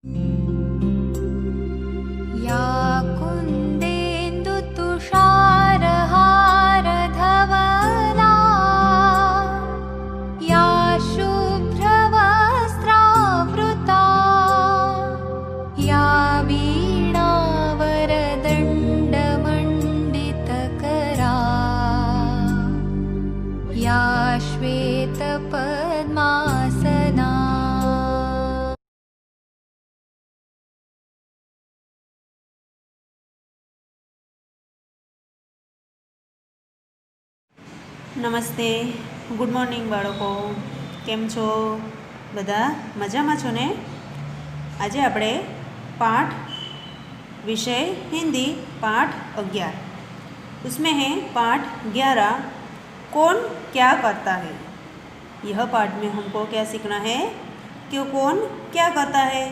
या कुन्देन्दुतुषारहारधवला या शुभ्रवस्त्रावृता या वीणावरदण्डमण्डितकरा या श्वेतपद्मासना। નમસ્તે, ગુડ મોર્નિંગ બાળકો, કેમ છો? બધા મજામાં છો ને? આજે આપણે पाठ विषय हिंदी पाठ 11 उसमें है पाठ 11 कौन क्या करता है। यह पाठ में हमको क्या सीखना है कि कौन क्या करता है।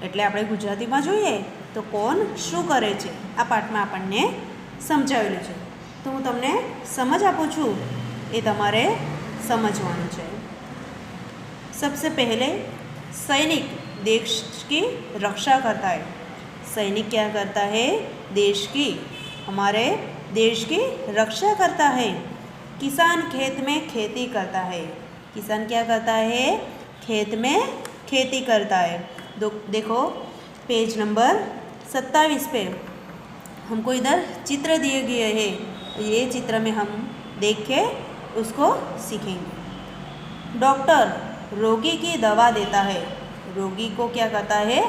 એટલે આપણે ગુજરાતીમાં જોઈએ તો કોણ શું કરે છે આ પાઠમાં આપણને સમજાવેલું છે। तो હું તમને સમજ આપું છું, એ તમારે સમજવાનું છે। सबसे पहले सैनिक देश की रक्षा करता है। सैनिक क्या करता है? देश की, हमारे देश की रक्षा करता है। किसान खेत में खेती करता है। किसान क्या करता है? खेत में खेती करता है। देखो पेज नंबर 27 पे हमको इधर चित्र दिए गए हैं। ये चित्र में हम देख के उसको सीखेंगे। डॉक्टर रोगी की दवा देता है। रोगी को क्या करता है?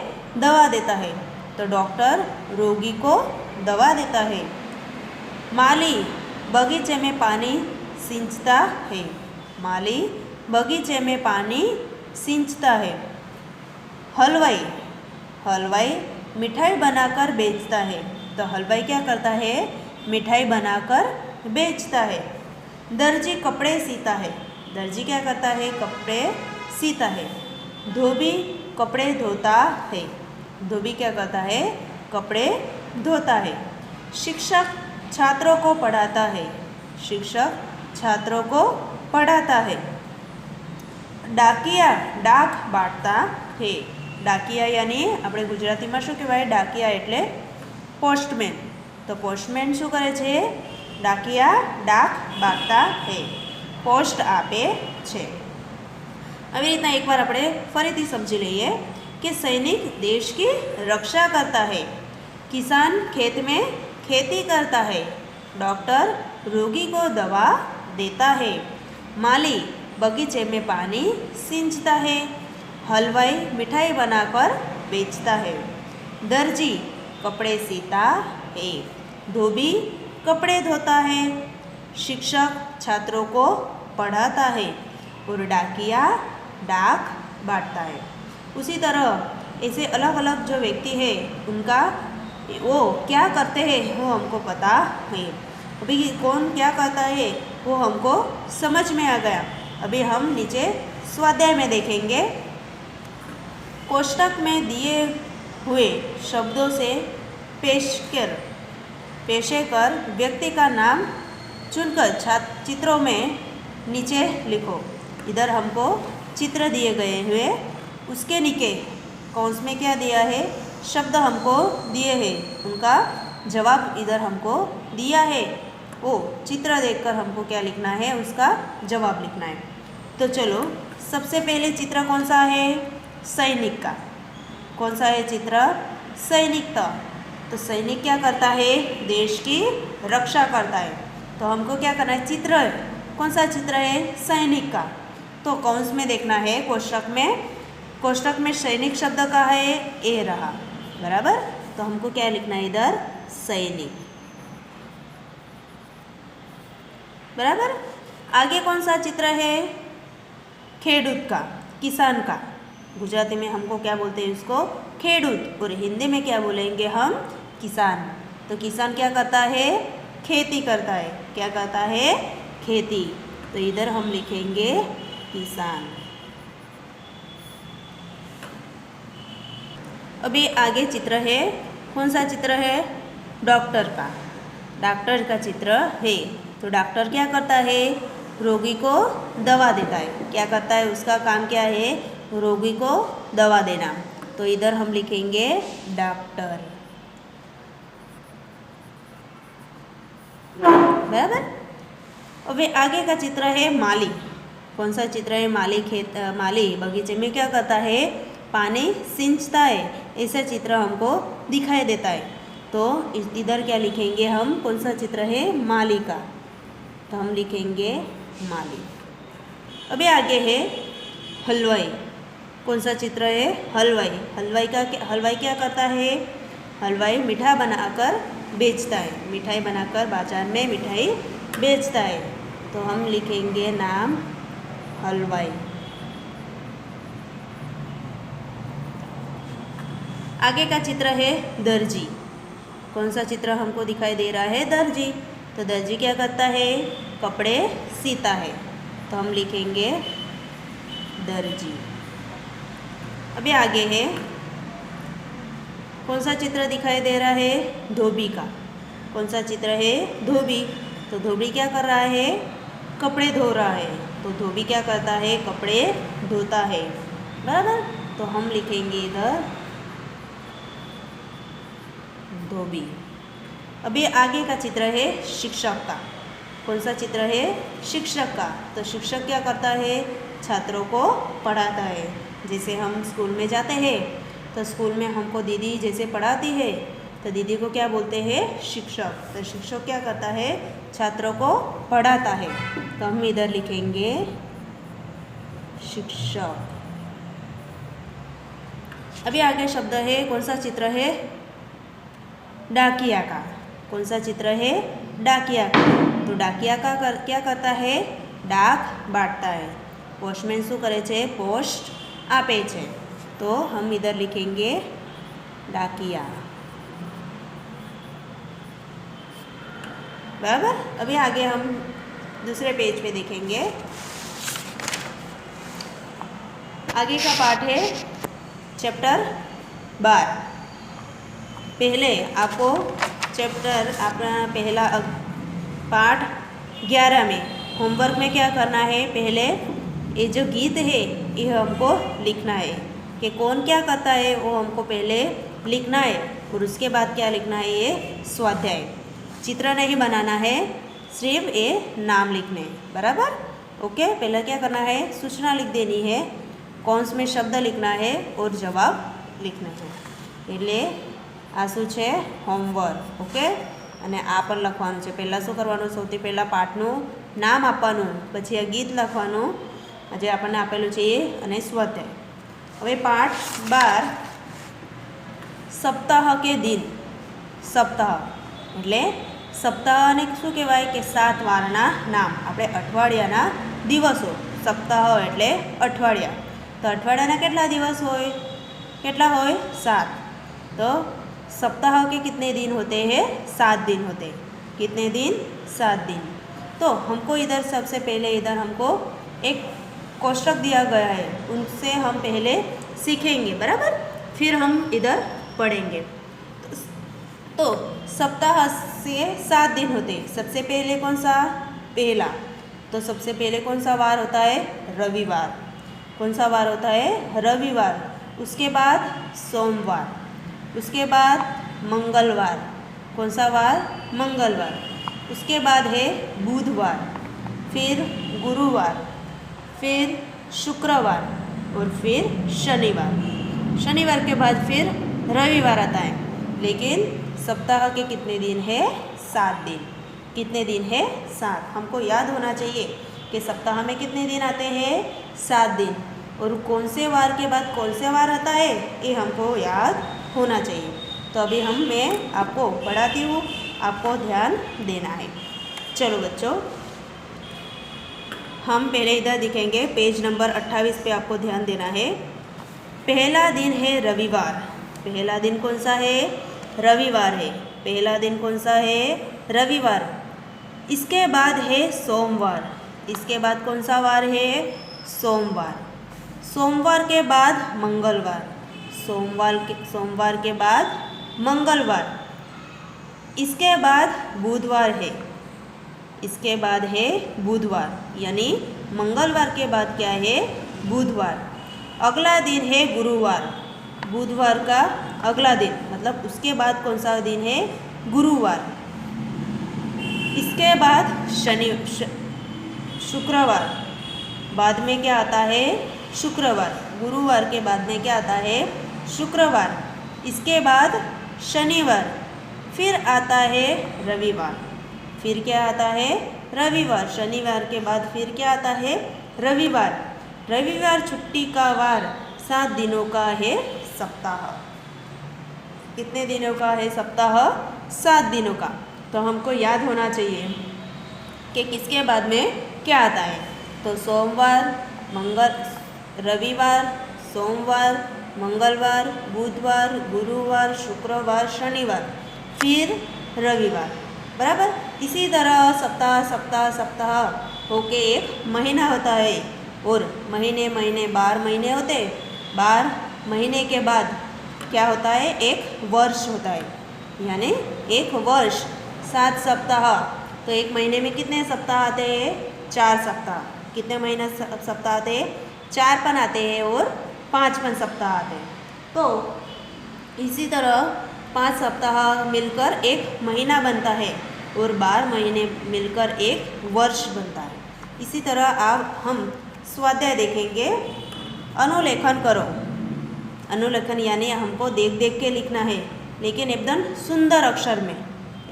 दवा देता है। तो डॉक्टर रोगी को दवा देता है। माली बगीचे में पानी सींचता है। माली बगीचे में पानी सींचता है। हलवाई हलवाई मिठाई बनाकर बेचता है। तो हलवाई क्या करता है? मिठाई बनाकर बेचता है। दर्जी कपड़े सीता है। दर्जी क्या करता है? कपड़े सीता है। धोबी कपड़े धोता है। धोबी क्या करता है? कपड़े धोता है। शिक्षक छात्रों को पढ़ाता है। शिक्षक छात्रों को पढ़ाता है। डाकिया डाक बांटता है। डाकिया यानी આપણે ગુજરાતીમાં શું કહેવાય? डाकिया એટલે પોસ્ટમેન। तो पोस्टमेन શું કરે છે? डाकिया डाक बांटता है, पोस्ट આપે છે। આવી રીતના એકવાર આપણે ફરીથી સમજી લઈએ कि सैनिक देश की रक्षा करता है। किसान खेत में खेती करता है। डॉक्टर रोगी को दवा देता है। माली बगीचे में पानी सींचता है। हलवाई मिठाई बनाकर बेचता है। दर्जी कपड़े सीता है। धोबी कपड़े धोता है। शिक्षक छात्रों को पढ़ाता है और डाकिया डाक बांटता है। उसी तरह ऐसे अलग अलग जो व्यक्ति है उनका वो क्या करते हैं वो हमको पता है। अभी कौन क्या करता है वो हमको समझ में आ गया। अभी हम नीचे स्वाध्याय में देखेंगे। कोष्ठक में दिए हुए शब्दों से पेशेकर व्यक्ति का नाम चुनकर चित्रों में नीचे लिखो। इधर हमको चित्र दिए गए हुए, उसके नीचे कौंस में क्या दिया है? शब्द हमको दिए हैं, उनका जवाब इधर हमको दिया है। वो चित्र देखकर हमको क्या लिखना है? उसका जवाब लिखना है। तो चलो सबसे पहले चित्र कौन सा है? सैनिक का। कौन सा है चित्र? सैनिक का। तो सैनिक क्या करता है? देश की रक्षा करता है। तो हमको क्या करना है? चित्र कौन सा चित्र है? सैनिक का। तो कौंस में देखना है, कोष्ठक में सैनिक शब्द का है, ए रहा बराबर। तो हमको क्या लिखना है इधर? सैनिक बराबर। आगे कौन सा चित्र है? खेडूत का, किसान का। गुजराती में हमको क्या बोलते हैं? उसको खेडूत। और हिंदी में क्या बोलेंगे हम? किसान। तो किसान क्या करता है? खेती करता है। क्या करता है? खेती। तो इधर हम लिखेंगे किसान। अभी आगे चित्र है, कौन सा चित्र है? डॉक्टर का। डॉक्टर का चित्र है। तो डॉक्टर क्या करता है? रोगी को दवा देता है। क्या करता है? उसका काम क्या है? रोगी को दवा देना। तो तो इधर हम लिखेंगे डॉक्टर। बराबर। अब आगे का चित्र है माली। कौन सा चित्र है? माली बगीचे में क्या करता है? पानी सींचता है। ऐसा चित्र हमको दिखाई देता है। तो इधर क्या लिखेंगे हम? कौन सा चित्र है? माली का। तो हम लिखेंगे माली। अभी आगे है हलवाई। कौन सा चित्र है? हलवाई। हलवाई क्या करता है? हलवाई मिठाई बनाकर बेचता है। मिठाई बनाकर बाजार में मिठाई बेचता है। तो हम लिखेंगे नाम हलवाई। आगे का चित्र है दर्जी। कौन सा चित्र हमको दिखाई दे रहा है? दर्जी। तो दर्जी क्या करता है? कपड़े सीता है। तो हम लिखेंगे दर्जी। अभी आगे है, कौन सा चित्र दिखाई दे रहा है? धोबी का। कौन सा चित्र है? धोबी। तो धोबी क्या कर रहा है? कपड़े धो रहा है। तो धोबी क्या करता है? कपड़े धोता है। बराबर। तो हम लिखेंगे इधर धोबी। अभी आगे का चित्र है शिक्षक का। कौन सा चित्र है? शिक्षक का। तो शिक्षक क्या करता है? छात्रों को पढ़ाता है। जैसे हम स्कूल में जाते हैं तो स्कूल में हमको दीदी जैसे पढ़ाती है तो दीदी को क्या बोलते हैं? शिक्षक। तो शिक्षक क्या करता है? छात्रों को पढ़ाता है। तो हम इधर लिखेंगे शिक्षक। अभी आगे शब्द है, कौन सा चित्र है? डाकिया का। कौन सा चित्र है? डाकिया का। तो डाकिया का क्या करता है? डाक बांटता है। पोस्टमैन શું કરે છે? પોસ્ટ આપે છે। तो हम इधर लिखेंगे डाकिया। बराबर। अभी आगे हम दूसरे पेज पे देखेंगे। आगे का पाठ है चैप्टर 12। पहले आपको चैप्टर अपना पहला पाठ 11 में होमवर्क में क्या करना है? पहले ये जो गीत है ये हमको लिखना है कि कौन क्या करता है, वो हमको पहले लिखना है। और उसके बाद क्या लिखना है? ये स्वाध्याय। चित्र नहीं बनाना है, सिर्फ ये नाम लिखने हैं। बराबर। ओके। पहले क्या करना है? सूचना लिख देनी है, कौन में शब्द लिखना है और जवाब लिखना है। એટલે આ શું છે? હોમવર્ક। ઓકે। અને આ પણ લખવાનું છે। પહેલાં શું કરવાનું? સૌથી પહેલાં પાઠનું નામ આપવાનું, પછી આ ગીત લખવાનું જે આપણને આપેલું છે એ, અને સ્વાધ્યાય। હવે પાઠ 12 સપ્તાહ કે દિન। સપ્તાહ એટલે સપ્તાહને શું કહેવાય? કે 7 વારના નામ। આપણે અઠવાડિયાના દિવસો। સપ્તાહ એટલે અઠવાડિયા। તો અઠવાડિયાના કેટલા દિવસ હોય? કેટલા હોય? 7। तो सप्ताह के कितने दिन होते हैं? 7 दिन होते हैं। कितने दिन? 7 दिन। तो हमको इधर सबसे पहले इधर हमको एक कोष्टक दिया गया है, उनसे हम पहले सीखेंगे। बराबर। फिर हम इधर पढ़ेंगे। तो सप्ताह से 7 दिन होते हैं। सबसे पहले कौन सा? पहला। तो सबसे पहले कौन सा वार होता है? रविवार। कौन सा वार होता है? रविवार। उसके बाद सोमवार। उसके बाद मंगलवार। कौन सा वार? मंगलवार। उसके बाद है बुधवार, फिर गुरुवार, फिर शुक्रवार और फिर शनिवार। शनिवार के बाद फिर रविवार आता है। लेकिन सप्ताह के कितने दिन है? 7 दिन। कितने दिन है? 7। हमको याद होना चाहिए कि सप्ताह में कितने दिन आते हैं? 7 दिन। और कौन से वार के बाद कौन से वार आता है ये हमको याद होना चाहिए। तो अभी मैं आपको पढ़ाती हूँ, आपको ध्यान देना है। चलो बच्चों, हम पहले इधर दिखेंगे पेज नंबर 28 पे आपको ध्यान देना है। पहला दिन है रविवार। पहला दिन कौन सा है? रविवार है। पहला दिन कौन सा है? रविवार। इसके बाद है सोमवार। इसके बाद कौन सा वार है? सोमवार। सोमवार के बाद मंगलवार। सोमवार के बाद मंगलवार। इसके बाद बुधवार है। इसके बाद है बुधवार, यानी मंगलवार के बाद क्या है? बुधवार। अगला दिन है गुरुवार। बुधवार का अगला दिन, मतलब उसके बाद कौन सा दिन है? गुरुवार। इसके बाद शुक्रवार, बाद में क्या आता है? शुक्रवार। गुरुवार के बाद में क्या आता है? शुक्रवार। इसके बाद शनिवार, फिर आता है रविवार। फिर क्या आता है? रविवार। शनिवार के बाद फिर क्या आता है? रविवार। रविवार छुट्टी का वार, 7 दिनों का है सप्ताह। कितने दिनों का है सप्ताह? 7 दिनों का। तो हमको याद होना चाहिए कि किसके बाद में क्या आता है। तो सोमवार, रविवार, सोमवार, मंगलवार, बुधवार, गुरुवार, शुक्रवार, शनिवार, फिर रविवार। बराबर। इसी तरह सप्ताह सप्ताह सप्ताह होके एक महीना होता है, और महीने 12 महीने होते। 12 महीने के बाद क्या होता है? एक वर्ष होता है, यानी एक वर्ष 7 सप्ताह। तो एक महीने में कितने सप्ताह आते हैं? 4 सप्ताह। कितने महीने सप्ताह आते हैं? 4 आते हैं और 5 सप्ताह आते हैं। तो इसी तरह 5 सप्ताह मिलकर एक महीना बनता है, और 12 महीने मिलकर एक वर्ष बनता है। इसी तरह अब हम स्वाध्याय देखेंगे। अनुलेखन करो। अनुलेखन यानी हमको देख देख के लिखना है, लेकिन एकदम सुंदर अक्षर में,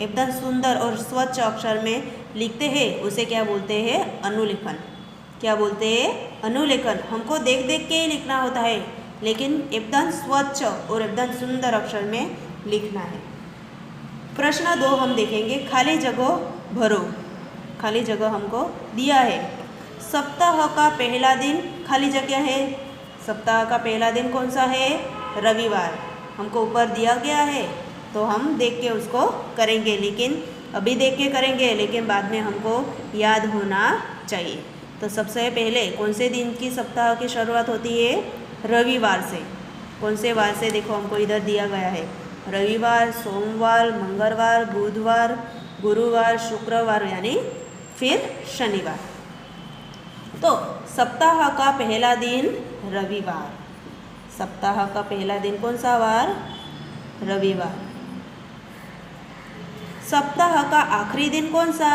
एकदम सुंदर और स्वच्छ अक्षर में लिखते हैं, उसे क्या बोलते हैं? अनुलेखन। क्या बोलते हैं? अनुलेखन। हमको देख देख के ही लिखना होता है, लेकिन एकदम स्वच्छ और एकदम सुंदर अक्षर में लिखना है। प्रश्न 2 हम देखेंगे। खाली जगह भरो। खाली जगह हमको दिया है। सप्ताह का पहला दिन खाली जगह है। सप्ताह का पहला दिन कौन सा है? रविवार। हमको ऊपर दिया गया है, तो हम देख के उसको करेंगे, लेकिन अभी देख के करेंगे, लेकिन बाद में हमको याद होना चाहिए। तो सबसे पहले कौन से दिन की सप्ताह की शुरुआत होती है? रविवार से। कौन से वार से? देखो हमको इधर दिया गया है। रविवार, सोमवार, मंगलवार, बुधवार, गुरुवार, शुक्रवार, यानी फिर शनिवार। तो सप्ताह का पहला दिन रविवार। सप्ताह का पहला दिन कौन सा वार? रविवार। सप्ताह का आखिरी दिन कौन सा?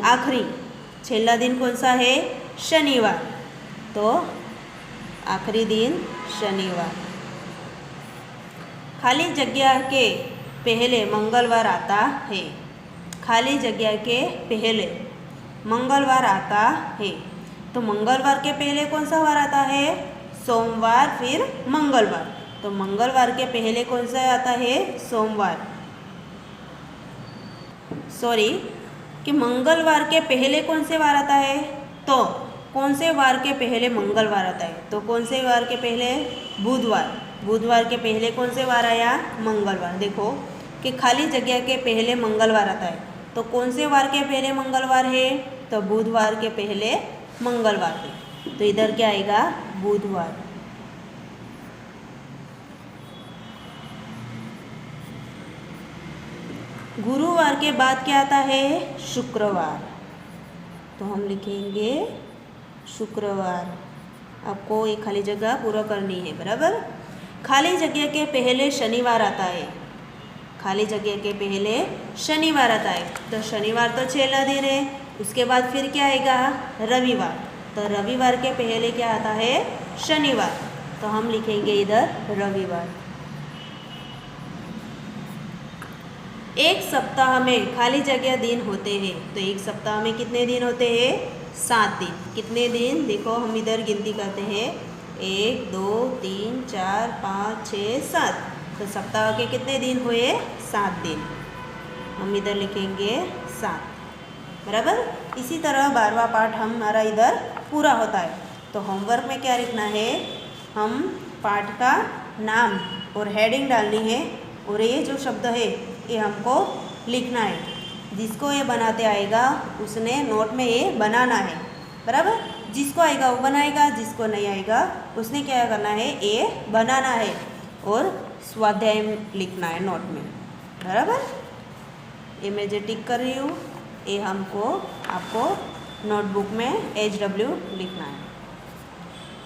आखिरी, छेल्ला दिन कौन सा है? शनिवार। तो आखिरी दिन शनिवार। खाली जगह के पहले मंगलवार आता है। खाली जगह के पहले मंगलवार आता है। तो मंगलवार के पहले कौन सा वार आता है? सोमवार, फिर मंगलवार। तो मंगलवार के पहले कौन सा आता है? सोमवार। सॉरी, कि मंगलवार के पहले कौन से वार आता है? तो कौन से वार के पहले मंगलवार आता है? तो कौन से वार के पहले? बुधवार। बुधवार के पहले कौन से वार आया? मंगलवार। देखो कि खाली जगह के पहले मंगलवार आता है, तो कौन से वार के पहले मंगलवार है? तो बुधवार के पहले मंगलवार है। तो इधर क्या आएगा? बुधवार। गुरुवार के बाद क्या आता है? शुक्रवार। तो हम लिखेंगे शुक्रवार। आपको ये खाली जगह पूरा करनी है। बराबर। खाली जगह के पहले शनिवार आता है। खाली जगह के पहले शनिवार आता है। तो शनिवार तो छेल्ला दिन है। उसके बाद फिर क्या आएगा? रविवार। तो रविवार के पहले क्या आता है? शनिवार। तो हम लिखेंगे इधर रविवार। एक सप्ताह में खाली जगह दिन होते हैं। तो एक सप्ताह में कितने दिन होते हैं? 7 दिन। कितने दिन? देखो हम इधर गिनती करते हैं। 1 2 3 4 5 6 7। तो सप्ताह के कितने दिन हुए? 7 दिन। हम इधर लिखेंगे 7। बराबर। इसी तरह 12वां पाठ हमारा इधर पूरा होता है। तो होमवर्क में क्या लिखना है? हम पाठ का नाम और हेडिंग डालनी है, और ये जो शब्द है ये हमको लिखना है। जिसको ये बनाते आएगा उसने नोट में ये बनाना है। बराबर। जिसको आएगा वो बनाएगा, जिसको नहीं आएगा उसने क्या करना है? ये बनाना है और स्वाध्याय लिखना है नोट में। बराबर। ये मैं जो टिक कर रही हूँ ये हमको आपको नोटबुक में HW लिखना है।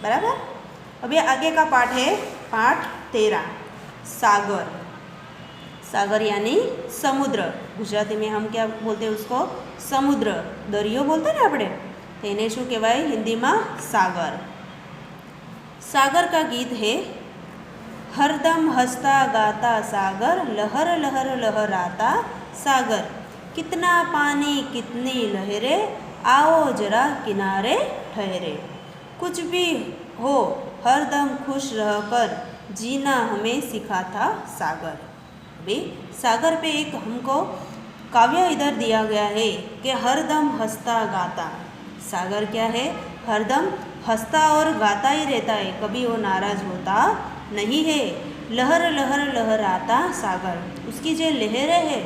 बराबर। अभी आगे का पाठ है पाठ तेरा। सागर, सागर यानी समुद्र, गुजराती में हम क्या बोलते हैं उसको, समुद्र, दरियो बोलते हैं ने આપણે, તેને શું કહેવાય હિન્દીમાં सागर। सागर का गीत है, हरदम हंसता गाता सागर, लहर लहर लहराता सागर, कितना पानी कितनी लहरें, आओ जरा किनारे ठहरे, कुछ भी हो हरदम खुश रहकर, जीना हमें सिखाता सागर। अभी सागर पे एक हमको काव्य इधर दिया गया है कि हरदम हंसता गाता। सागर क्या है, हरदम हंसता और गाता ही रहता है, कभी वो नाराज होता नहीं है। लहर लहर लहराता सागर, उसकी जो लहरें है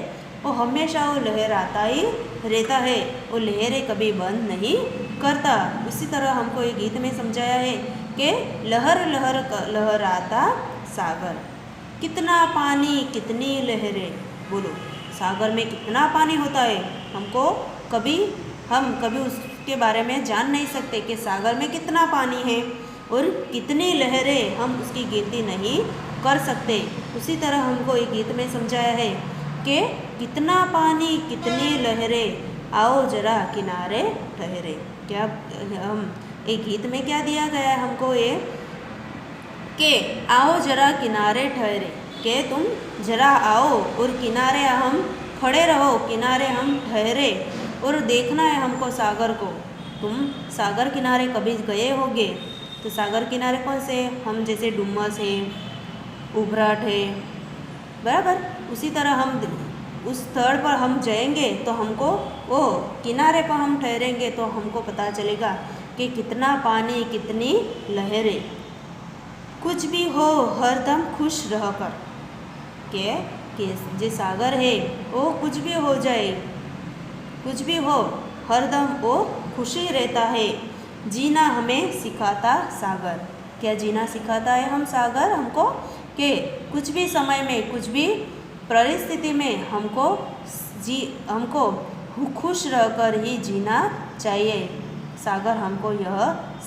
वो हमेशा वो लहराता ही रहता है, वो लहरें कभी बंद नहीं करता। उसी तरह हमको ये गीत में समझाया है कि लहर लहर लहराता सागर, कितना पानी कितनी लहरें, बोलो सागर में कितना पानी होता है, हमको हम कभी उसके बारे में जान नहीं सकते कि सागर में कितना पानी है और कितनी लहरें, हम उसकी गिनती नहीं कर सकते। उसी तरह हमको एक गीत में समझाया है कि कितना पानी कितनी लहरें, आओ जरा किनारे ठहरे। क्या हम एक गीत में क्या दिया गया है हमको ये कि आओ जरा किनारे ठहरे, कि तुम जरा आओ और किनारे हम खड़े रहो, किनारे हम ठहरे और देखना है हमको सागर को। तुम सागर किनारे कभी गए होगे तो सागर किनारे कौन से, हम जैसे डुमस है, उभराट है, बराबर, उसी तरह हम उस स्थल पर हम जाएंगे तो हमको वो किनारे पर हम ठहरेंगे तो हमको पता चलेगा कि कितना पानी कितनी लहरें, कुछ भी हो हरदम खुश रहकर, कि जो सागर है वो कुछ भी हो जाए, कुछ भी हो हरदम वो खुशी रहता है। जीना हमें सिखाता सागर, क्या जीना सिखाता है हम सागर हमको, कि कुछ भी समय में कुछ भी परिस्थिति में हमको खुश रहकर ही जीना चाहिए। सागर हमको यह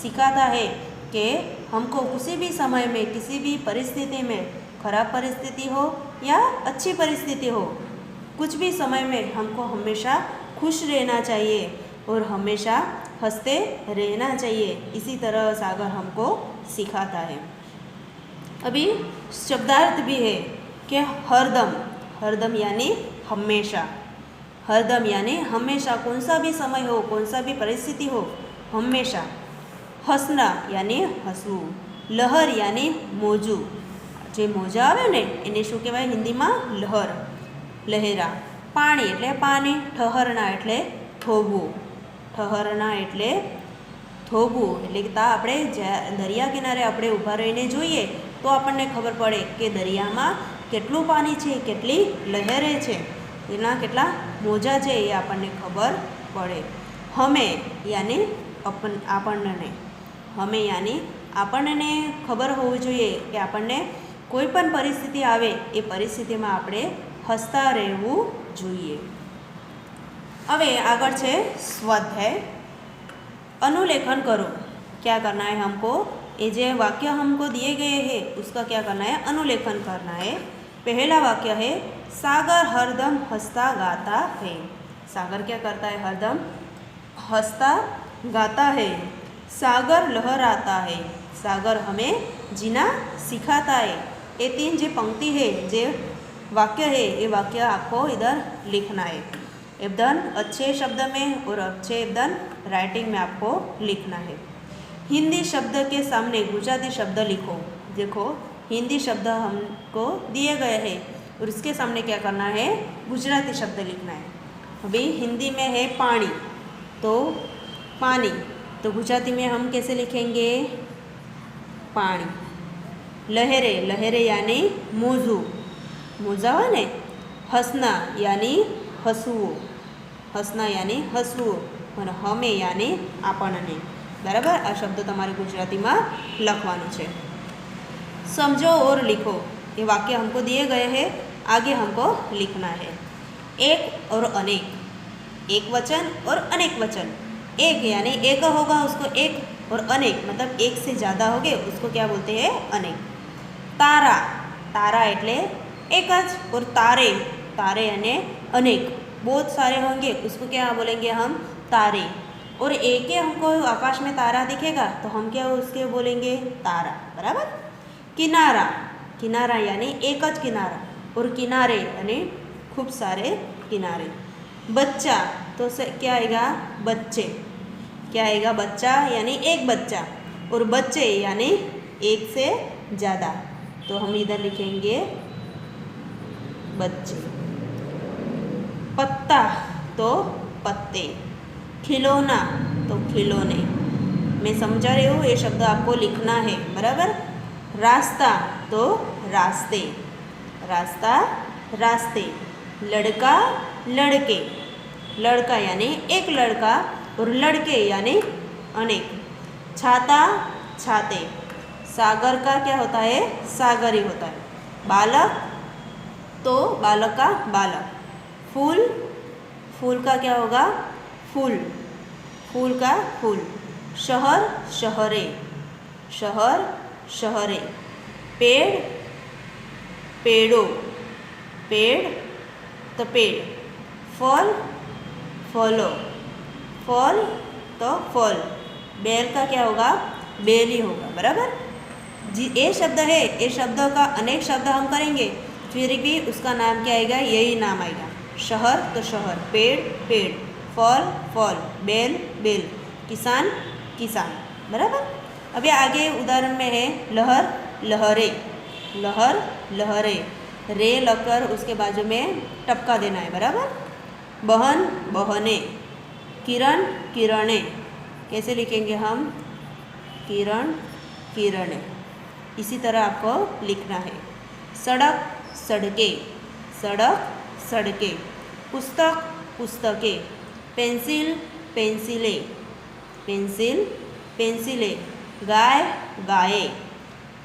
सिखाता है कि हमको किसी भी समय में किसी भी परिस्थिति में, खराब परिस्थिति हो या अच्छी परिस्थिति हो, कुछ भी समय में हमको हमेशा खुश रहना चाहिए और हमेशा हंसते रहना चाहिए। इसी तरह सागर हमको सिखाता है। अभी शब्दार्थ भी है कि हरदम, हरदम यानी हमेशा, हरदम यानी हमेशा, कौन सा भी समय हो, कौन सा भी परिस्थिति हो, हमेशा। हंसना यानी हसવું, लहर यानी मोजू, જે મોજા આવે ને એને શું કહેવાય હિન્દીમાં લહર, લહેરા। પાણી એટલે પાણી, ઠહરના એટલે થોભવું, ઠહરના એટલે થોભવું, એટલે કે તા આપણે દરિયા કિનારે આપણે ઊભા રહીને જોઈએ તો આપણને ખબર પડે કે દરિયામાં કેટલું પાણી છે, કેટલી લહેરે છે, એના કેટલા મોજા છે એ આપણને ખબર પડે। હમે યાની આપણને, હમે યાनी આપણને ખબર હોવી જોઈએ કે આપણને કોઈ પણ પરિસ્થિતિ આવે એ પરિસ્થિતિમાં આપણે હસતા રહેવું જોઈએ। હવે આગળ છે સ્વાધ્યાય, अनुलेखन करो। क्या करना है हमको, ये जो वाक्य हमको दिए गए हैं उसका क्या करना है, अनुलेखन करना है। पहला वाक्य है सागर हरदम हंसता गाता है। सागर क्या करता है, हरदम हंसता गाता है। सागर लहराता है, सागर हमें जीना सिखाता है। ये तीन जो पंक्ति है, जो वाक्य है, ये वाक्य आपको इधर लिखना है एकदम अच्छे शब्द में और अच्छे एकदम राइटिंग में आपको लिखना है। हिंदी शब्द के सामने गुजराती शब्द लिखो। देखो हिंदी शब्द हमको दिए गए हैं और इसके सामने क्या करना है, गुजराती शब्द लिखना है। अभी हिंदी में है पानी, तो पानी, तो गुजराती में हम कैसे लिखेंगे, पानी। लहरे, लहरे यानी मोजू, मोजा हो ने। हंसना यानी हसવું, हंसना यानी हसવું, और हमें यानी આપણને। बराबर, आ शब्द तमारे गुजराती में लखवानुं छे। समझो और लिखो, ये वाक्य हमको दिए गए हैं, आगे हमको लिखना है। एक और अनेक, एक वचन और अनेक वचन। एक यानी एक होगा उसको एक, और अनेक मतलब एक से ज़्यादा हो गए उसको क्या बोलते हैं, अनेक। तारा, तारा एटले एक ज, और तारे, तारे यानी अनेक, बहुत सारे होंगे उसको क्या बोलेंगे हम? तारे। और एक ही हमको आकाश में तारा दिखेगा तो हम क्या उसके बोलेंगे? तारा, बराबर। किनारा, किनारा यानी एक ज किनारा, और किनारे यानी खूब सारे किनारे। बच्चा तो क्या आएगा? बच्चे, क्या आएगा? बच्चा यानी एक बच्चा, और बच्चे यानी एक से ज़्यादा, तो हम इधर लिखेंगे बच्चे। पत्ता तो पत्ते, खिलौना तो खिलौने। मैं समझा रही हूँ, ये शब्द आपको लिखना है, बराबर। रास्ता तो रास्ते, रास्ता रास्ते। लड़का लड़के, लड़का यानी एक लड़का, और लड़के यानी अनेक। छाता छाते, सागर का क्या होता है? सागर ही होता है। बालक तो बालक का बालक। फूल, फूल का क्या होगा? फूल, फूल का फूल। शहर शहरे, शहर शहरे। पेड़ पेड़ों, पेड़ तो पेड़। फल फलों, फल तो फल। बेल का क्या होगा? बेल ही होगा, बराबर जी। ये शब्द है, ये शब्दों का अनेक शब्द हम करेंगे, फिर भी उसका नाम क्या आएगा? यही नाम आएगा। शहर तो शहर, पेड़ पेड़, फल फल, बेल बेल, किसान किसान, बराबर। अभी आगे उदाहरण में है लहर लहरे, लहर लहरे। रे लकर उसके बाजू में टपका देना है, बराबर। बहन बहने, किरण किरणे, कैसे लिखेंगे हम? किरण किरणे, इसी तरह आपको लिखना है। सड़क सड़के, सड़क सड़के। पुस्तक पुस्तकें। Pencil पेंसिलें, pencil पेंसिलें। गाय गाये,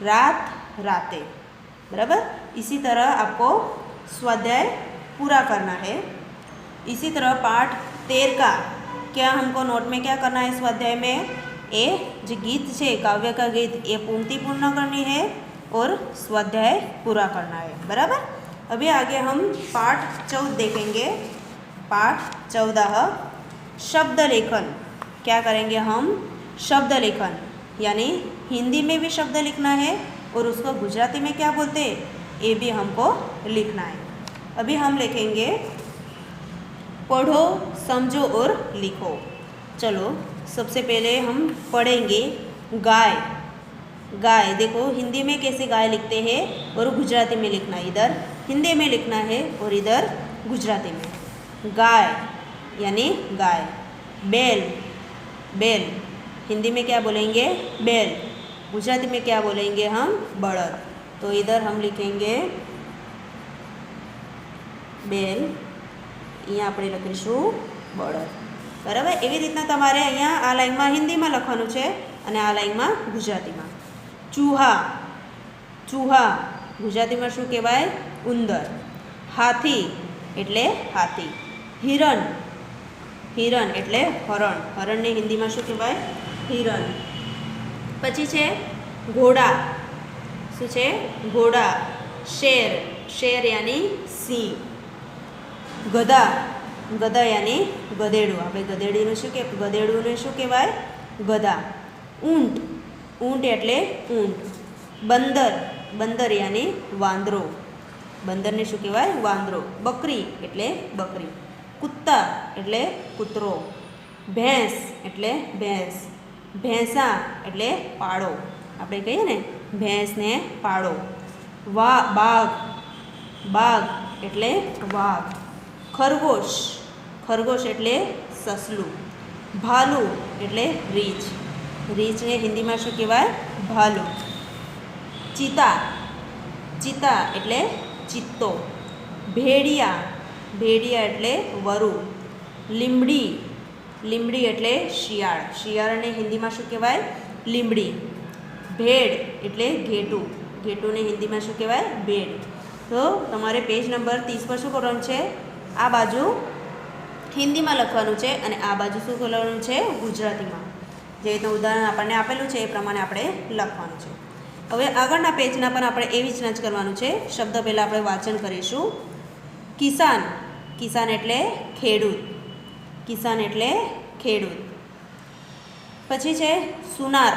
रात रातें, बराबर। इसी तरह आपको स्वाध्याय पूरा करना है। इसी तरह पाठ 13 का क्या हमको नोट में क्या करना है? स्वाध्याय में ये जो गीत है, काव्य का गीत, ये पंक्ति पूर्ण करनी है और स्वाध्याय पूरा करना है, बराबर। अभी आगे हम पाठ 14 देखेंगे। पाठ 14 शब्द लेखन। क्या करेंगे हम? शब्द लेखन, यानी हिंदी में भी शब्द लिखना है और उसको गुजराती में क्या बोलते हैं ये भी हमको लिखना है। अभी हम लिखेंगे पढ़ो, समझो और लिखो। चलो सबसे पहले हम पढ़ेंगे गाय। गाय देखो हिंदी में कैसे गाय लिखते हैं और गुजराती में लिखना है। इधर हिंदी में लिखना है और इधर गुजराती में। गाय यानी गाय। बैल, बैल हिंदी में क्या बोलेंगे? बैल। गुजराती में क्या बोलेंगे हम? बड़द। तो इधर हम लिखेंगे બેલ, અહીંયા આપણે લખીશું બળદ, બરાબર। એવી રીતના તમારે અહીંયા આ લાઈનમાં હિન્દીમાં લખવાનું છે અને આ લાઈનમાં ગુજરાતીમાં। ચૂહા, ચૂહા ગુજરાતીમાં શું કહેવાય? ઉંદર। હાથી એટલે હાથી। હિરણ, હિરણ એટલે હરણ, હરણને હિન્દીમાં શું કહેવાય? હિરણ। પછી છે ઘોડા, શું છે? ઘોડા। શેર, શેર यानी સિંહ। ગધા, ગધા यानी ગધેડું। આપણે ગધેડીનું શું કે ગધેડુંને શું કહેવાય? ગધા। ઊંટ, ઊંટ એટલે ઊંટ। બંદર, બંદર यानी વાંદરો, બંદરને શું કહેવાય? વાંદરો। બકરી એટલે બકરી। કુત્તા એટલે કૂતરો। ભેંસ એટલે ભેંસ। ભેંસા એટલે પાડો, આપણે કહીએ ને ભેંસને પાડો। બાઘ, બાઘ એટલે વાઘ। ખરગોશ, ખરગોશ એટલે સસલું। ભાલુ એટલે રીંછ, રીંછને હિન્દીમાં શું કહેવાય? ભાલુ। ચિતા, ચિતા એટલે ચિત્તો। ભેડિયા, ભેડિયા એટલે વરુ। લીમડી, લીમડી એટલે શિયાળ, શિયાળને હિન્દીમાં શું કહેવાય? લીમડી। ભેડ એટલે ઘેટું, ઘેટુંને હિન્દીમાં શું કહેવાય? ભેડ। તો તમારે પેજ નંબર 30 પર શું કરવાનું છે? આ બાજુ હિન્દીમાં લખવાનું છે અને આ બાજુ શું કરવાનું છે? ગુજરાતીમાં। જે રીતનું ઉદાહરણ આપણને આપેલું છે એ પ્રમાણે આપણે લખવાનું છે। હવે આગળના પેજના પણ આપણે એવી જ જ કરવાનું છે. શબ્દ પહેલાં આપણે વાંચન કરીશું. કિસાન, કિસાન એટલે ખેડૂત, કિસાન એટલે ખેડૂત. પછી છે સુનાર,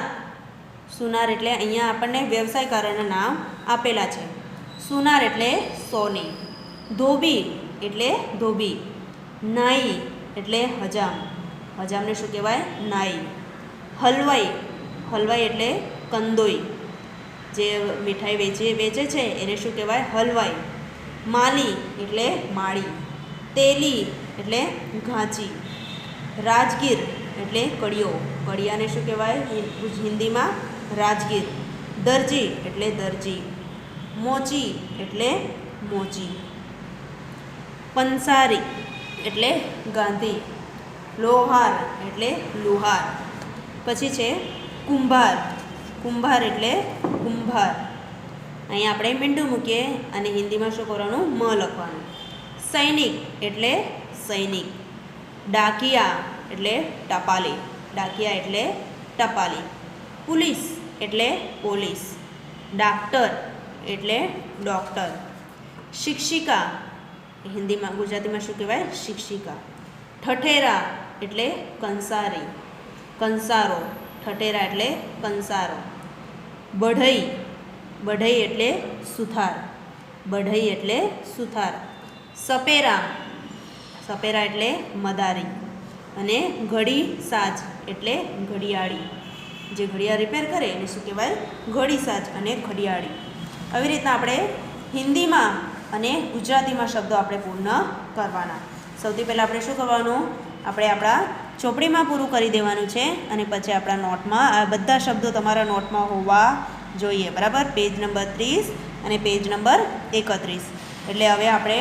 સુનાર એટલે અહીંયા આપણને વ્યવસાયકારોના નામ આપેલા છે. સુનાર એટલે સોની. ધોબી એટલે ધોબી. નાઈ એટલે હજામ, હજામને શું કહેવાય? નાઈ. હલવાઈ, હલવાઈ એટલે કંદોઈ, જે મીઠાઈ વેચે છે એને શું કહેવાય? હલવાઈ. માલી એટલે માળી. તેલી એટલે ઘાંચી. રાજગીર એટલે કડિયો, કડિયાને શું કહેવાય હિન્દીમાં? રાજગીર. દરજી એટલે દરજી. મોચી એટલે મોચી. પંસારી એટલે ગાંધી. લોહાર એટલે લુહાર. પછી છે કુંભાર, કુંભાર એટલે કુંભાર. અહીંયા આપણે મીંડું મૂકીએ અને હિન્દીમાં શું કરવાનું? મ લખવાનું. સૈનિક એટલે સૈનિક. ડાકિયા એટલે ટપાલી, ડાકિયા એટલે ટપાલી. પોલીસ એટલે પોલીસ. ડાક્ટર એટલે ડૉક્ટર. શિક્ષિકા, હિન્દીમાં ગુજરાતીમાં શું કહેવાય? શિક્ષિકા. ઠઠેરા એટલે કંસારી, કંસારો. ઠઠેરા એટલે કંસારો. બઢઈ, બઢઈ એટલે સુથાર, બઢઈ એટલે સુથાર. સપેરા, સપેરા એટલે મદારી. અને ઘડી સાજ એટલે ઘડિયાળી, જે ઘડિયાળ રિપેર કરે એને શું કહેવાય? ઘડી સાજ અને ઘડિયાળી. આવી રીતના આપણે હિન્દીમાં અને ગુજરાતીમાં શબ્દો આપણે પૂર્ણ કરવાના. સૌથી પહેલાં આપણે શું કરવાનું? આપણે આપણા ચોપડીમાં પૂરું કરી દેવાનું છે અને પછી આપણા નોટમાં આ બધા શબ્દો તમારા નોટમાં હોવા જોઈએ, બરાબર? પેજ નંબર 30 અને પેજ નંબર 31. એટલે હવે આપણે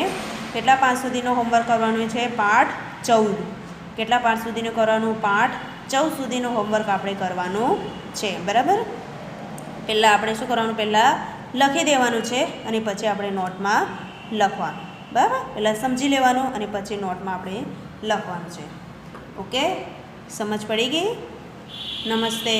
કેટલા પાઠ સુધીનું હોમવર્ક કરવાનું છે? પાઠ 14. કેટલા પાઠ સુધીનું કરવાનું? પાઠ 14 સુધીનું હોમવર્ક આપણે કરવાનું છે, બરાબર? પહેલાં આપણે શું કરવાનું? પહેલાં લખી દેવાનું છે અને પછી આપણે નોટમાં લખવાનું, બરાબર? પહેલાં સમજી લેવાનું અને પછી નોટમાં આપણે લખવાનું છે. ઓકે, સમજ પડી ગઈ? નમસ્તે.